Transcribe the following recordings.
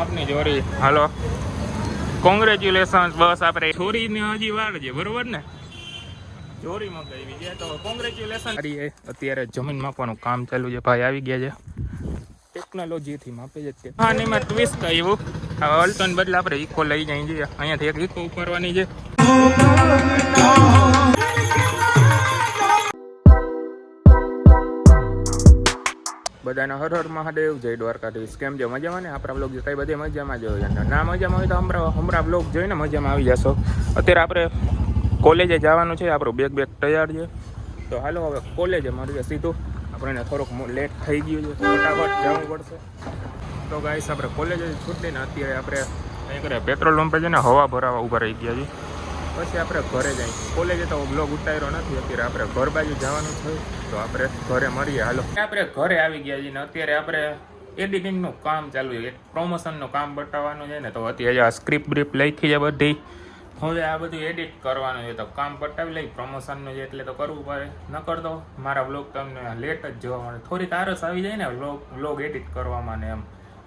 આપની જોરી હાલો કોંગ્રેચ્યુલેશન બસ આપણે છોરીને હજી વાર છે બરોબર ને ચોરી મંગાવી છે તો કોંગ્રેચ્યુલેશન અત્યારે જમીન માપવાનું કામ ચાલુ છે ભાઈ આવી ગયા છે ટેકનોલોજીથી માપે છે હા ને એમાં ટ્વિસ્ટ આવ્યું અલ્ટોન બદલે આપણે ઇકો લઈ જઈએ છીએ અહીંયાથી એક ઇકો ઉપરવાની છે બધાને હર હર મહાદેવ જય દ્વારકાધીશ કેમ છે મજામાં ને આપણા બ્લોગ કઈ બધે મજામાં જ હોય ના મજામાં હોય તો હમણાં બ્લોગ જોઈને મજામાં આવી જશો અત્યારે આપણે કોલેજે જવાનું છે આપણું બેગ તૈયાર છે તો હાલો હવે કોલેજે મળીએ સીધું આપણને થોડુંક લેટ થઈ ગયું છે ફટાફટ જવું પડશે તો ગાઈસ આપણે કોલેજે છૂટીને અત્યારે આપણે અહીં કરે પેટ્રોલ પંપે છે ને હવા ભરાવા ઊભા રહી ગયા છીએ પછી આપણે ઘરે જઈએ કોલેજે તો બ્લોગ ઉતાર્યો નથી અત્યારે આપણે ઘર બાજુ જવાનું છે તો આપણે ઘરે મળીએ હાલો આપણે ઘરે આવી ગયા છીએ ને અત્યારે આપણે એડિટિંગનું કામ ચાલુ છે એક પ્રમોશનનું કામ બતાવવાનું છે ને તો અત્યારે આ સ્ક્રિપ્ટ બ્રિપ્ટ લખી છે બધી હવે આ બધું એડિટ કરવાનું છે તો કામ પટાવી લઈ પ્રમોશનનું છે એટલે તો કરવું પડે ન કરતો મારા બ્લોગ તમને લેટ જ જોવા મળે થોડીક આરસ આવી જાય ને બ્લોગ એડિટ કરવામાં ને એમ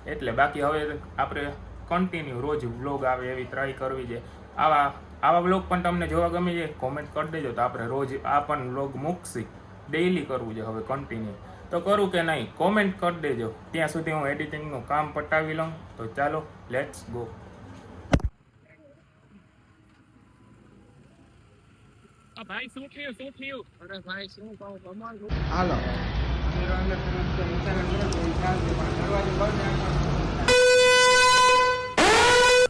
એટલે બાકી હવે આપણે કન્ટિન્યુ રોજ બ્લોગ આવે એવી ટ્રાય કરવી છે આવા બ્લોગ પણ તમને જોવા ગમે છે કોમેન્ટ કરી દેજો તો આપણે રોજ આ પણ બ્લોગ મૂકશી ડેઈલી કરવું છે હવે કન્ટિન્યુ તો કરું કે નહીં કોમેન્ટ કરી દેજો ત્યાં સુધી હું એડિટિંગનું કામ પટાવી લઉં તો ચાલો લેટ્સ ગો ભાઈ શું થયું અરે ભાઈ શું કહું તમારું હાલો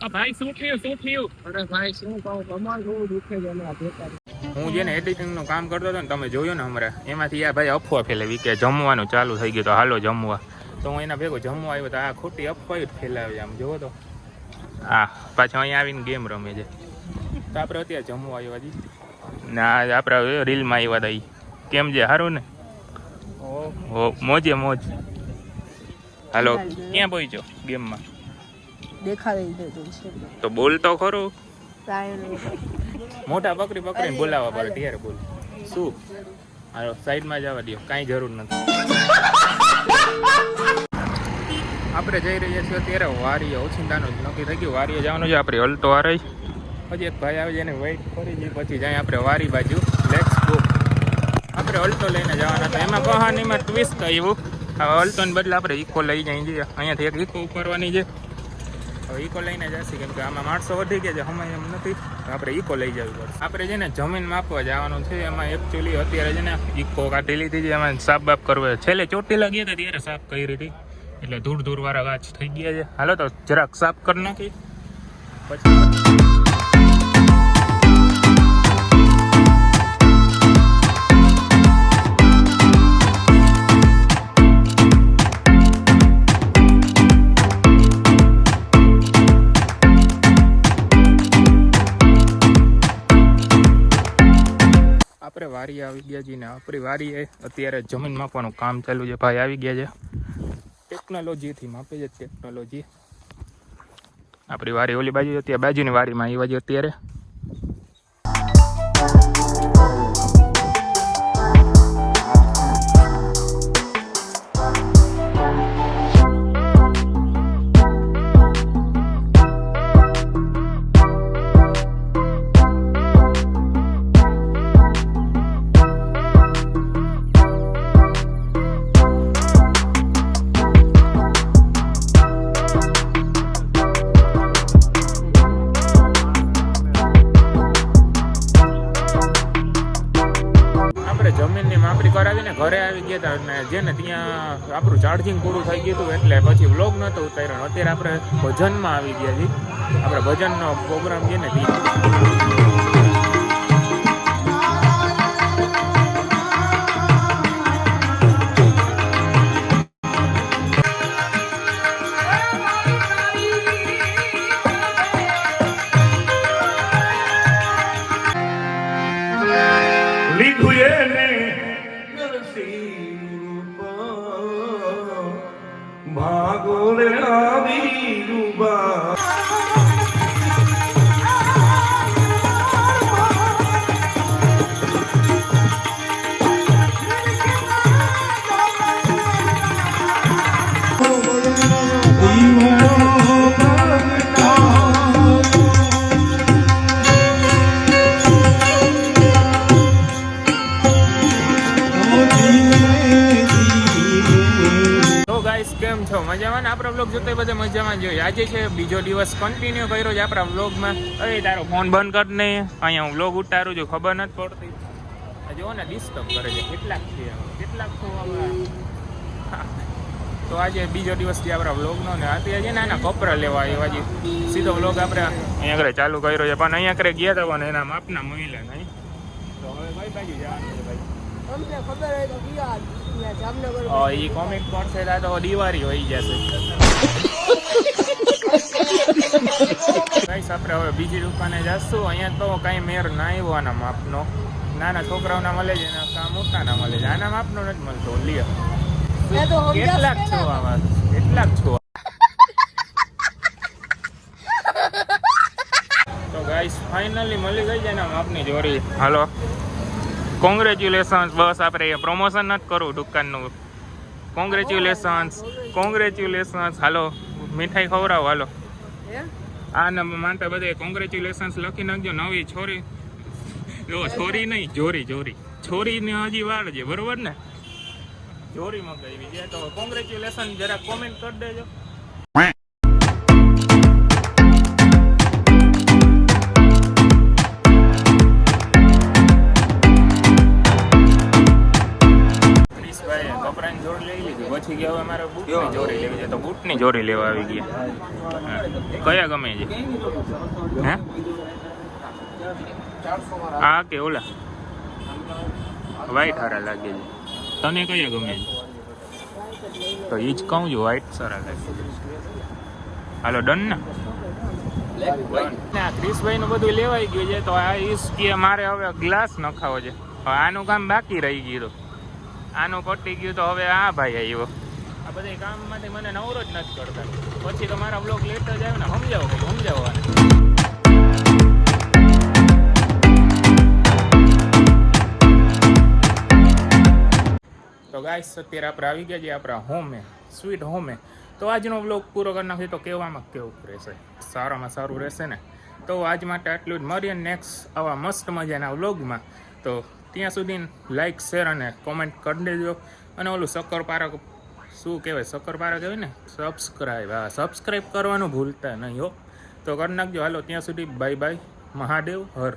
ભાઈ શું થયું અરે ભાઈ શું કહું તમારું દુખે છે હું જેને એડિટિંગનું કામ કરતો હતો ને તમે જોયું ને હમણાં એમાંથી આ ભાઈ અફવા ફેલાવી કે જમવાનું ચાલુ થઈ ગયું તો હાલો જમવા તો હું એના ભેગો જમવા આવ્યો તો આ ખોટી અફવા જ ફેલાવી આમ જોવો તો હા પાછો અહીંયા આવીને ગેમ રમે છે તો આપણે અત્યારે જમવા આવ્યા હજી ના આપણે રીલમાં આવ્યા હતા કેમ છે સારું ને ઓ મોજે મોજ હાલો ક્યાં પહોંચ્યો ગેમમાં તો બોલ તો ખરું મોટા પકડીને બોલાવવા પડે ત્યારે બોલ શું હાલો સાઈડમાં જવા દો કાંઈ જરૂર નથી આપણે જઈ રહ્યા છીએ ત્યારે વારીએ ઓછીંદાનું નક્કી થઈ ગયું વારીએ જવાનું છે આપણે અલ્ટો આ રહી પછી એક ભાઈ આવે છે એને વેઇટ કરી દઈએ પછી જાય આપણે વારી બાજુ લેટ્સ ગો આપણે અલ્ટો લઈને જવાના હતા એમાં કહાનીમાં ટ્વિસ્ટ આવ્યું હવે અલ્ટોને બદલે આપણે ઇકો લઈ જઈએ છીએ અહીંયાથી એક ઇકો ઉપરવાની છે હવે ઇકો લઈને જશે કેમ કે આમાં માણસો વધી ગયા છે સમય એમ નથી આપણે ઇકો લઈ જવી પડશે આપણે છે ને જમીન માપવા જવાનું છે એમાં એકચ્યુઅલી અત્યારે છે ને ઇકો કાઢી લીધી છે એમાં સાફ બાફ કરવો છેલ્લે ચોટીલા ગયા હતા ત્યારે સાફ કરી હતી એટલે દૂર વાળા ગાચ થઈ ગયા છે હાલો તો જરાક સાફ કરી નાખી પછી આપણે વારી આવી ગયા છીએ ને આપણી વારી અત્યારે જમીન માપવાનું કામ ચાલુ છે ભાઈ આવી ગયા છે ટેકનોલોજીથી માપે છે ટેકનોલોજી આપણી વારી ઓલી બાજુ અત્યારે બાજુની વારીમાં આવી બાજુ અત્યારે જમીનની માપણી કરાવીને ઘરે આવી ગયા હતા અને જેને ત્યાં આપણું ચાર્જિંગ પૂરું થઈ ગયું હતું એટલે પછી વ્લોગ નહોતો ઉતાર્યો અત્યારે આપણે ભજનમાં આવી ગયા છીએ આપણે ભજનનો પ્રોગ્રામ છે ને લીધું એને ભાગોળે આવી રૂબા દીવો છો મજામાં ને? આપણા બ્લોગ જોતા બધા મજામાં જોઈએ. આજે છે બીજો દિવસ કન્ટિન્યુ કર્યો છે આપણા બ્લોગમાં. અરે તારો ફોન બંધ કર ને, અહીંયા હું બ્લોગ ઉતારું છું, ખબર નથી પડતી. જો ને ડિસ્ટર્બ કરે છે. કેટલાક છે કેટલાક તો તો આજે બીજો દિવસ છે આપણા બ્લોગનો ને અત્યારે છે ને આના કપડા લેવા આવ્યા છે. સીધો બ્લોગ આપણે અહીંયા આગળ ચાલુ કર્યો છે, પણ અહીંયા આગળ ગયા હતા પણ એના માપના મહિલા નહીં. તો હવે કઈ બાજુ જવાનું છે ભાઈ? અમને ખબર હોય તો ગયા જામનગર એ કોમેન્ટ કરશે તો દિવાળી હોઈ જશે. ગાઈસ આપણે હવે બીજી દુકાને જશું. અહીંયા તો કાંઈ મેર ના આવ્યો આના માપનો. નાના છોકરાઓના મળે છે ને મોટાના મળે છે. આના માપનો નથી મળતો. લે કેટલાક છો આવા? કેટલાક છો? તો ગાઈસ ફાઇનલી મળી ગઈ છે ને માપની જોડી. હાલો, કોંગ્રેચ્યુલેશન્સ. બસ આપણે પ્રમોશન નથી કરવું દુકાનનું. કોંગ્રેચ્યુલેશન્સ. હાલો, મીઠાઈ ખવડાવો. હાલો, આ માટે બધે કોંગ્રેચ્યુલેશન્સ લખી નાખજો. નવી છોરી, જો છોરી નહીં, જોરી. છોરીને હજી વાર છે, બરોબર ને? જોરી મગાવી છે તો કોંગ્રેચ્યુલેશન જરા કોમેન્ટ કરી દેજો. કપડાની જોડી લઈ લીધી, પછી ગયા હવે મારે બૂટની જોડી લેવી છે તો બૂટની જોડી લેવા આવી ગયા. કયા ગમે છે? હે આ કે ઓલા વ્હાઈટ સારા લાગે છે. તને કયા ગમે છે? તો એ જ કહું છું, વ્હાઈટ સારા લાગે. હાલો ડન ને? ક્રિશભાઈ નું બધું લેવાઈ ગયું છે તો આ ઈસ કે મારે હવે ગ્લાસ નખાવો છે. હવે આનું કામ બાકી રહી ગયું. આનું પટી ગયું તો હવે આ ભાઈ આવ્યો. આ બધા કામમાંથી મને નવરો જ નથી કરતા. પછી તો મારા બ્લોગ લેતા જાય ને, સમજાવો. તો ગાઈસ અત્યારે આપણે આવી ગયા છીએ આપણા હોમે, સ્વીટ હોમે. તો આજનો બ્લોગ પૂરો કરી નાખીએ તો કહેવામાં કેવું રહેશે, સારામાં સારું રહેશે ને. તો આજ માટે આટલું જ. મળીએ નેક્સ્ટ આવા મસ્ત મજાના વ્લોગમાં. તો ત્યાં સુધી લાઈક, શેર અને કોમેન્ટ કરી દેજો. અને ઓલું શક્કરપારા શું કહેવાય? શક્કરપારા કહેવાય ને? સબસ્ક્રાઈબ કરવાનું ભૂલતા નહીં હો. તો કરી નાખજો. હાલો, ત્યાં સુધી બાય બાય. મહાદેવ હર.